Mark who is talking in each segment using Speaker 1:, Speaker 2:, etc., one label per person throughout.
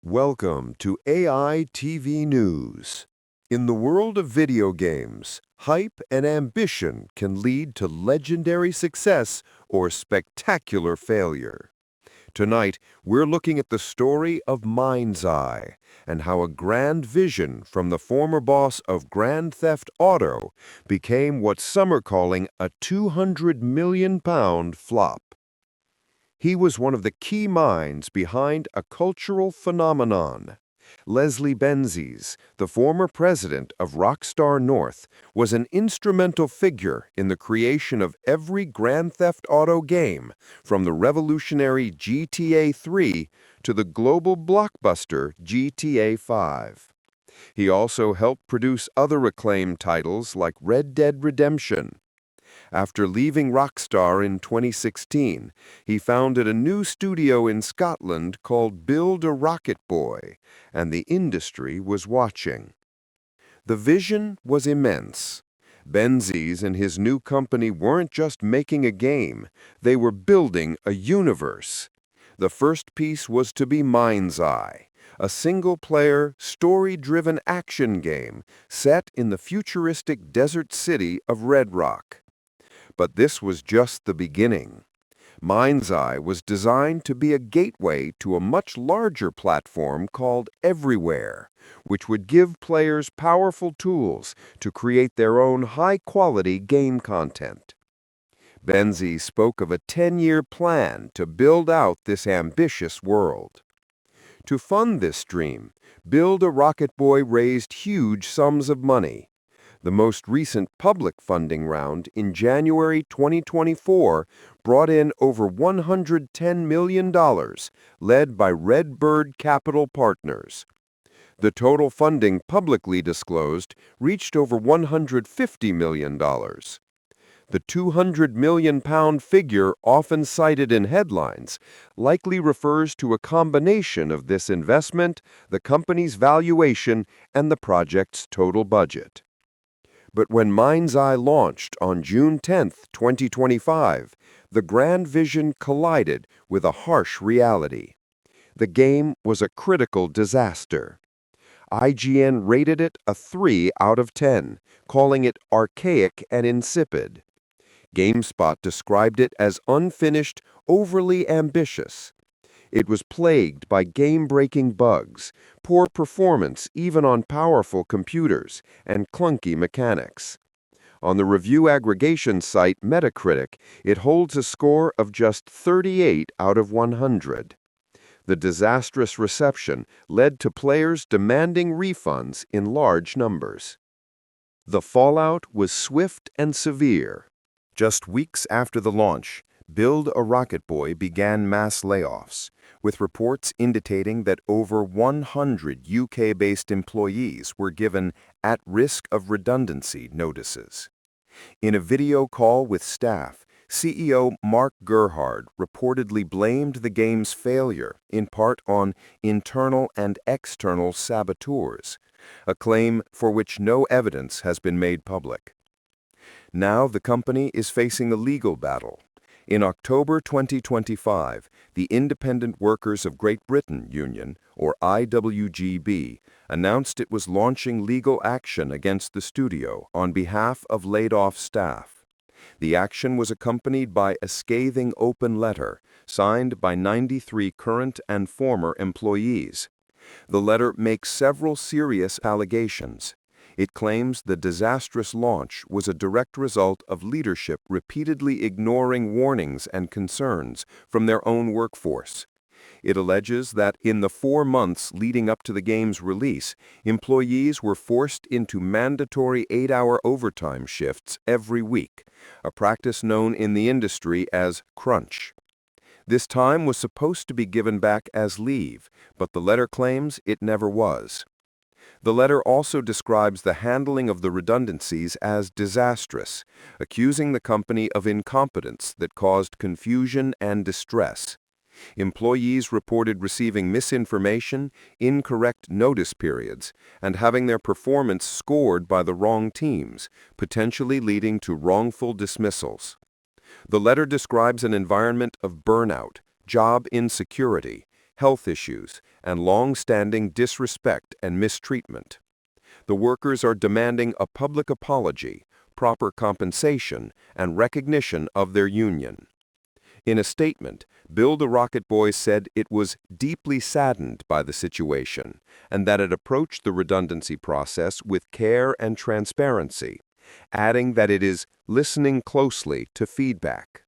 Speaker 1: Welcome to AI TV News. In the world of video games, hype and ambition can lead to legendary success or spectacular failure. Tonight, we're looking at the story of MindsEye and how a grand vision from the former boss of Grand Theft Auto became what some are calling a £200 million flop. He was one of the key minds behind a cultural phenomenon. Leslie Benzies, the former president of Rockstar North, was an instrumental figure in the creation of every Grand Theft Auto game, from the revolutionary GTA 3 to the global blockbuster GTA 5. He also helped produce other acclaimed titles like Red Dead Redemption. After leaving Rockstar in 2016, he founded a new studio in Scotland called Build a Rocket Boy, and the industry was watching. The vision was immense. Benzies and his new company weren't just making a game, they were building a universe. The first piece was to be MindsEye, a single-player, story-driven action game set in the futuristic desert city of Red Rock. But this was just the beginning. MindsEye was designed to be a gateway to a much larger platform called Everywhere, which would give players powerful tools to create their own high-quality game content. Benzies spoke of a 10-year plan to build out this ambitious world. To fund this dream, Build a Rocket Boy raised huge sums of money. The most recent public funding round in January 2024 brought in over $110 million, led by Redbird Capital Partners. The total funding publicly disclosed reached over $150 million. The £200 million figure often cited in headlines likely refers to a combination of this investment, the company's valuation, and the project's total budget. But when MindsEye launched on June 10, 2025, the grand vision collided with a harsh reality. The game was a critical disaster. IGN rated it a 3 out of 10, calling it archaic and insipid. GameSpot described it as unfinished, overly ambitious. It was plagued by game-breaking bugs, poor performance even on powerful computers, and clunky mechanics. On the review aggregation site Metacritic, it holds a score of just 38 out of 100. The disastrous reception led to players demanding refunds in large numbers. The fallout was swift and severe. Just weeks after the launch, Build a Rocket Boy began mass layoffs, with reports indicating that over 100 UK-based employees were given at risk of redundancy notices. In a video call with staff, CEO Mark Gerhard reportedly blamed the game's failure in part on internal and external saboteurs, a claim for which no evidence has been made public. Now the company is facing a legal battle. In October 2025, the Independent Workers of Great Britain Union, or IWGB, announced it was launching legal action against the studio on behalf of laid-off staff. The action was accompanied by a scathing open letter signed by 93 current and former employees. The letter makes several serious allegations. It claims the disastrous launch was a direct result of leadership repeatedly ignoring warnings and concerns from their own workforce. It alleges that in the 4 months leading up to the game's release, employees were forced into mandatory 8-hour overtime shifts every week, a practice known in the industry as crunch. This time was supposed to be given back as leave, but the letter claims it never was. The letter also describes the handling of the redundancies as disastrous, accusing the company of incompetence that caused confusion and distress. Employees reported receiving misinformation, incorrect notice periods, and having their performance scored by the wrong teams, potentially leading to wrongful dismissals. The letter describes an environment of burnout, job insecurity, health issues, and long-standing disrespect and mistreatment. The workers are demanding a public apology, proper compensation, and recognition of their union. In a statement, Bill the Rocket Boy said it was deeply saddened by the situation and that it approached the redundancy process with care and transparency, adding that it is listening closely to feedback.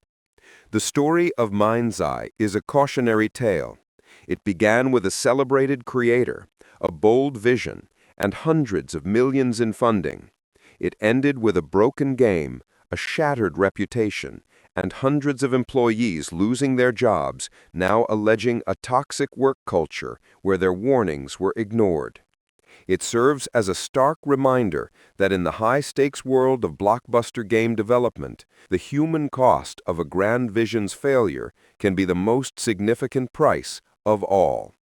Speaker 1: The story of MindsEye is a cautionary tale. It began with a celebrated creator, a bold vision, and hundreds of millions in funding. It ended with a broken game, a shattered reputation, and hundreds of employees losing their jobs, now alleging a toxic work culture where their warnings were ignored. It serves as a stark reminder that in the high-stakes world of blockbuster game development, the human cost of a grand vision's failure can be the most significant price of all.